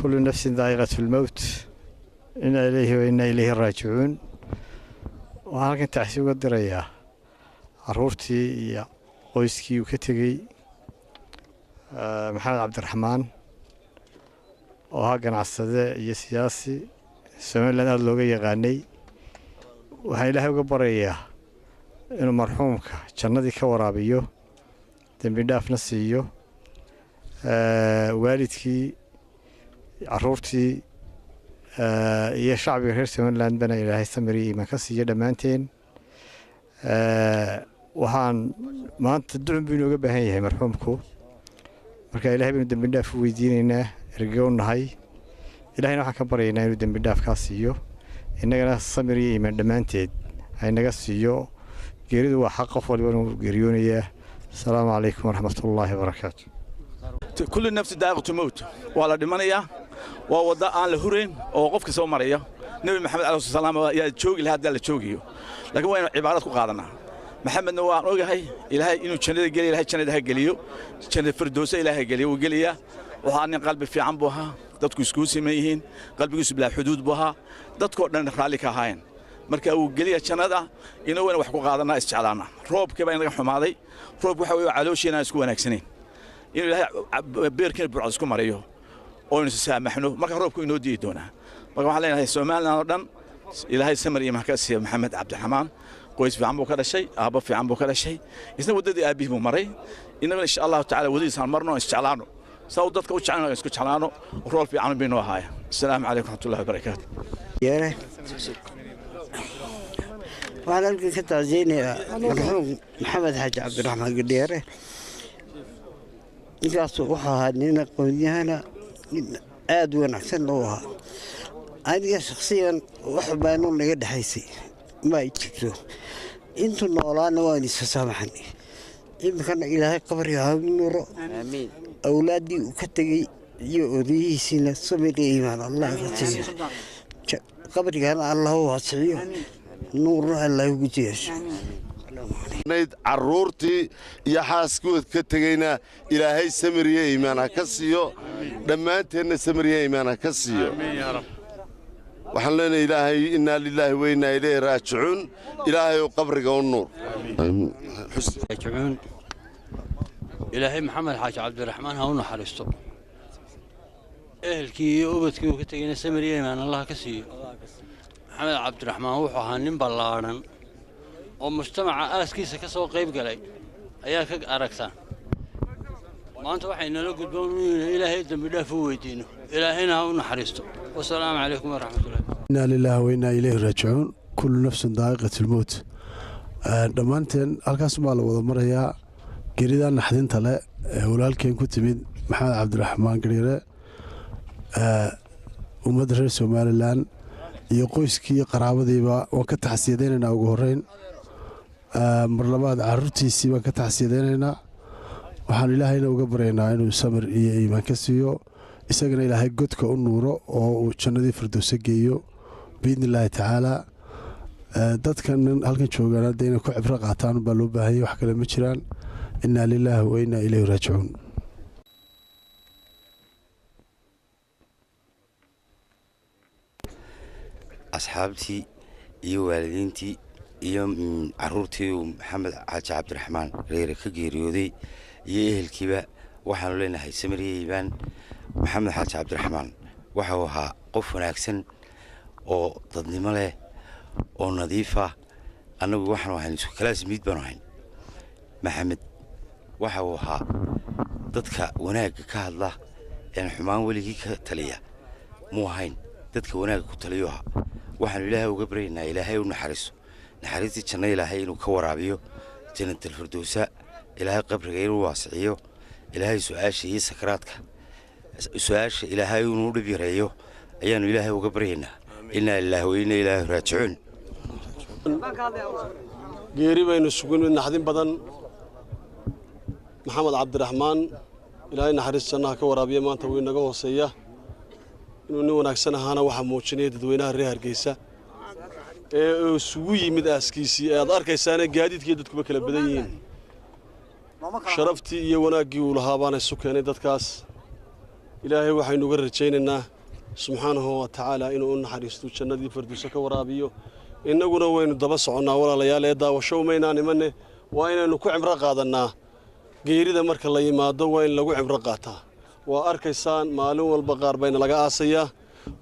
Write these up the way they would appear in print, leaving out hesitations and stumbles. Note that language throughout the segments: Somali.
كل نفس ذائقة الموت إنا إليه وإنا إليه راجعون وأنا كنت أحسب قدرية عرورتي يا qoyskii uu ka tegay maxamed cabdiraxmaan oo ahaa ganacsade iyo siyaasi Soomaaliland aad looga yaqaanay waxaan ilaahay uga baryayaa inuu marxuumka jannadii ka waraabiyo dambi dhaafna siiyo waalidkii caruurtii iyo shacbiga reer Soomaaliland bana ilaahay samir iyo iimaan ka siiyo dhammaanteen waxaan maanta ducun buu inooga baahan yahay marxuumku marka ilaahay baynu dambi dhaaf u weydiinaynaa ergo nahay ilaahayna waxaan ka baryaynaa inuu dambi dhaaf ka siiyo innagana samir iyo iimaan dhammaanteed ay naga siiyo geeridu waa xaq qof walba inuu geeriyoonayaa asalaamu calaykum waraxmatullaahi wabarakaatu kullu nafsi daa'iqatu mawt waa la dhimanayaa waa wada aan la hurayn oo qofka soo maraya nabi maxamed calayhi salaam yaa joogi lahaa la joogiyo laakiin waa inuu cibaarad ku qaadanaa محمد نوان أوجهي إلهي إنه جنة جلي إلهي جنة هجليو جنة فردوسة إلهي هجليو وجليا وهاني قلبي في عم بها دتكو سكوسي مايهين قلبي يسوي بلا حدود بها دتكو نخليك هاين مركا وجليا جنة ده إنه وين وحكو قادنا استعلانا روب كبا ينجح حماضي روب وحوي علوشي ناس كوا نكسنين إنه إلهي بيركن برعسكم مريو أو نسامحنه مركا روب كوا ينودي دونا مركا علينا هاي سومالنا ردن إلهي سمري محكسي محمد عبد الرحمن كويس في عمبو كذا شيء أبى في عمبو كذا شيء إذا ودي أبيه مري إنما إن شاء الله تعالى ودي سامرنا استعلانه سودتك وشعنا يسكت شعلانه ورول في عم بينه هاي السلام عليكم ورحمة الله وبركاته يا وأنا كنت عزيني مرحوم محمد حاج عبد الرحمن قديره قاصوا وحها نينا قويانا آدوان أحسن لوها أنا شخصيا وحبانون لقد حيسي ما يتشكلوا انتو نولانا واني سسامحني إن كان إلهي قبري هامنورو آمين أولادي وكتغي يؤذيه سنة سمير إيمان الله كتغي قبري كان الله واسعيه نور الله يوجيش نيد عرورتي يا حاسكود كتغينا إلهي سمير إيمان كسيو دمانتين سمير إيمان كسيو آمين يا رب waxaan leenahay ilaahay inna lillahi wa inna ilayhi raaji'uun ilaahay oo qabriga u nuur raaji'uun ilaahay maxamed xaaji cabdiraxmaan ha u naxariisto ehelkii iyo ubadkii uu ka tagayna samiriye imaan allah ka siiyo maxamed cabdiraxmaan wuxuu ahaa nin ballaaran oo mujtamaca aaskiisa ka soo qayb galay ayaa ka aragtaan maanta waxay nala gudboon ilaahay dambi dhaaf u weydiino ilaahayna ha u naxariisto والسلام عليكم ورحمة الله. إنا لله وإنا إليه راجعون كل نفس ذائقة الموت. دمانتين halkaas baa la wada marayaa geerida naxdinta leh walaalkeen ku timid maxamed cabdiraxmaan gariire ummadda reer Soomaaliland iyo qoyskii qaraabadiiba waan ka taxsiyadeynaa ugu horeyn mar labaad caruurtiisii baan ka taxsiyadeynaa waxaan ilaahayna uga baryaynaa inuu samir iyo iimaan ka siiyo isagana ilaahay godka u nuuro oo uu jannadii firdowsa geeyo biidnillaahi tacaala dadkan halkan joogaan hadda inay ku cibro qaataan baa loo baahanyay wax kale ma jiraan innaa lilaahi wa innaa ilayhi raajicuun asxaabtii iyo waalidiintii iyo caruurtii maxamed xaaji cabdiraxmaan reere ka geeriyooday iyo ehelkiiba waxaanu leenahay samiriye iibaan maxamed xaaji cabdiraxmaan waxa uu ahaa qof wanaagsan oo dadnimo leh oo nadiif ah annagu waxaanu ahayn isku kalaas miid baanu ahayn maxamed waxa uu ahaa dadka wanaagga ka hadla een xumaan weligii ka taliya muu ahayn dadka wanaagga ku taliyo ahaa waxaanu ilaahay uga baryaynaa ilaahay u naxariiso naxariistii janno ilaahay inuu ka waraabiyo jannatul firdowsa ilaahay qabriga inuu waasiciyo ilaahay su'aasha iyo sakaraadka su-aasha ilaahay inuu dhib yareeyo ayaanu ilaahay uga baryaynaa innaa lilaahi wa innaa ilaahi raajicuun geeri baynu isugu nimid naxdin badan maxamed cabdiraxmaan ilaahay naxariis jannaha ka waraabiya maanta wuu inaga hooseeya inuu nin wanaagsan ahaana waxaa muujinaya dadweynaha reer Hargeysa ee isugu yimid aaskiisii aad arkaysaana gaadiidkii dadkuba kala badan yihiin sharaftii iyo wanaaggii uu lahaa baana isu keenay dadkaas ilaahay waxaynu uga rajaynaynaa subxaanahu wa tacaala inuu u naxariisto jannadii firdawsa ka waraabiyo innaguna waynu daba soconnaa walaalayaal ee daawasho umaynaa nimanne waa inaynu ku cimro qaadannaa geerida marka la yimaado waa in lagu cimro qaataa waa arkaysaan maalin walba qaar bayna laga aasayaa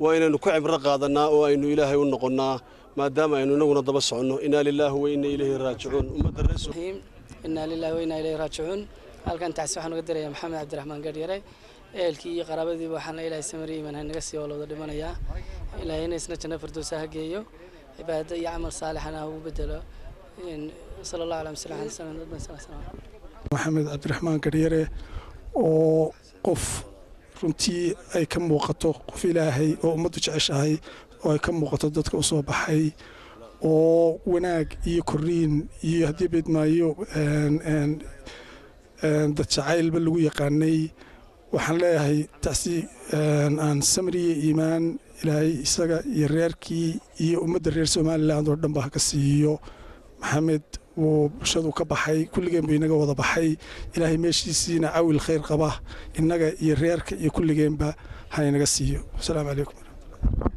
waa inaynu ku cimro qaadannaa oo aynu ilaahay u noqonnaa maadaama aynu innaguna daba soconno innaa lilaahi wa inna ilayhi raajicuun ummadda innaa lilaahi wa innaa ilayhi raajicuun halkan taasi waxaan uga dirayaa maxamed cabdiraxmaan gadhyare ehelkii iyo qaraabadiiba waxaana ilaahay samariye iimaan ha naga sii oo looda dhimanayaa ilaahayna isna janno firdowsa ha geeyo cibaado iyo camal saalixana ha ugu bedelo sala allahu calaa masala xasan maxamed cabdiraxmaan gadhyare oo qof runtii ay ka muuqato qof ilaahay oo ummaddu jeceshahay oo ay ka muuqato dadka u soo baxay oo wanaag iyo korriin iyo haddii beedmaayo dad jacaylba lagu yaqaanay waxaan leeyahay taasi aan samriye iimaan ilaahay isaga iyo reerkii iyo ummadda reer somalilan oo dhanba ha ka siiyo maxamed wuu bulshadu ka baxay kulligeen buu inaga wada baxay ilaahay meeshiisiina cawil khayr qaba innaga iyo reerka iyo kulligeenba ha inaga siiyo asalaamu calaykum Thank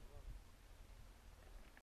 you.